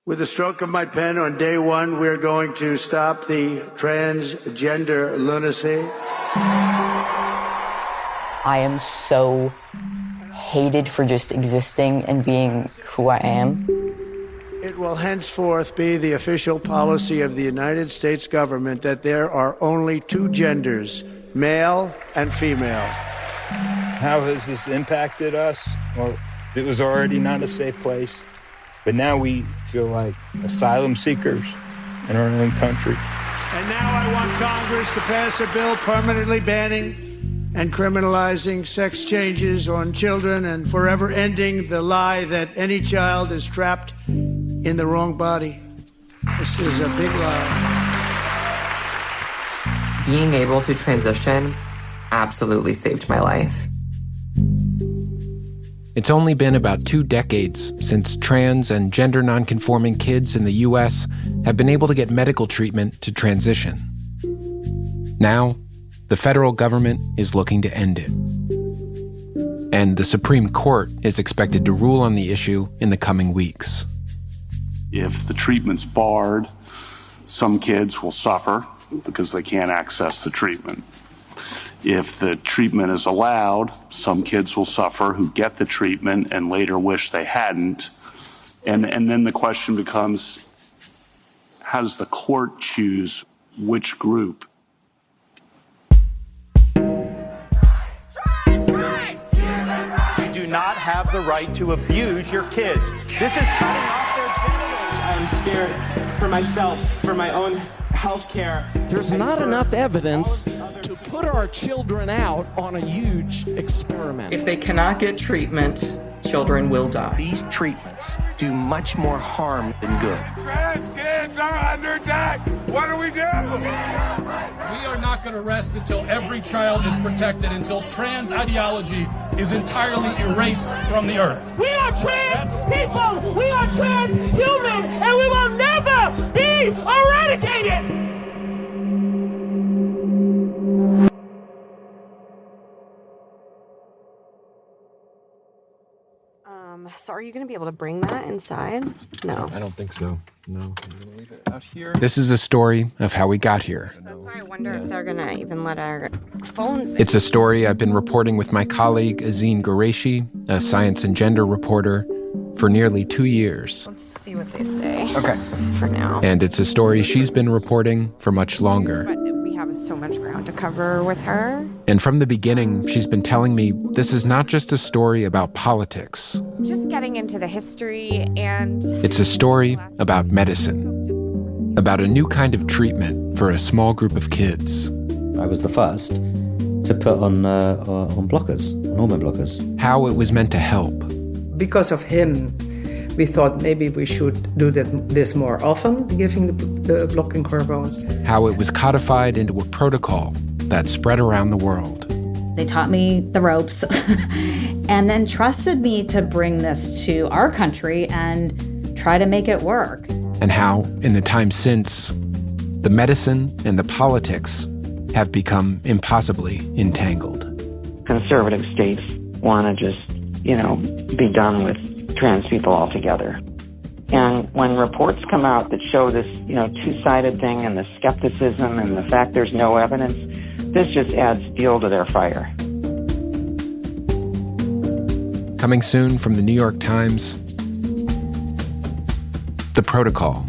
With the stroke of my pen on day one, we're going to stop the transgender lunacy. I am so hated for just existing and being who I am. It will henceforth be the official policy of the United States government that there are only two genders, male and female. How has this impacted us? Well, it was already not a safe place, but now we feel like asylum seekers in our own country. And now I want Congress to pass a bill permanently banning and criminalizing sex changes on children and forever ending the lie that any child is trapped in the wrong body. This is a big lie. Being able to transition absolutely saved my life. It's only been about 2 decades since trans and gender nonconforming kids in the U.S. have been able to get medical treatment to transition. Now, the federal government is looking to end it. And the Supreme Court is expected to rule on the issue in the coming weeks. If the treatment's barred, some kids will suffer because they can't access the treatment. If the treatment is allowed, some kids will suffer who get the treatment and later wish they hadn't. And then the question becomes, how does the court choose which group? You do not have the right to abuse your kids. This is cutting off their genitals. I'm scared for myself, for my own health care. There's not enough evidence to put our children out on a huge experiment. If they cannot get treatment, children will die. These treatments do much more harm than good. Trans kids are under attack. What do? We are not going to rest until every child is protected, until trans ideology is entirely erased from the earth. We are trans people. We are trans human, and we will never be eradicated. So are you going to be able to bring that inside? No. I don't think so. No. I'm going to leave it out here. This is a story of how we got here. That's why I wonder if they're going to even let our phones in. It's a story I've been reporting with my colleague Azine Qureshi, a science and gender reporter, for nearly 2 years. Let's see what they say. Okay. For now. And it's a story she's been reporting for much longer. But we have so much ground to cover with her. And from the beginning, she's been telling me this is not just a story about politics. Just getting into the history and... It's a story about medicine, about a new kind of treatment for a small group of kids. I was the first to put on blockers, on hormone blockers. How it was meant to help. Because of him, we thought maybe we should do this more often, giving the blocking hormones. How it was codified into a protocol that spread around the world. They taught me the ropes and then trusted me to bring this to our country and try to make it work. And how, in the time since, the medicine and the politics have become impossibly entangled. Conservative states want to just, be done with trans people altogether. And when reports come out that show this, two-sided thing and the skepticism and the fact there's no evidence, this just adds fuel to their fire. Coming soon from the New York Times, The Protocol.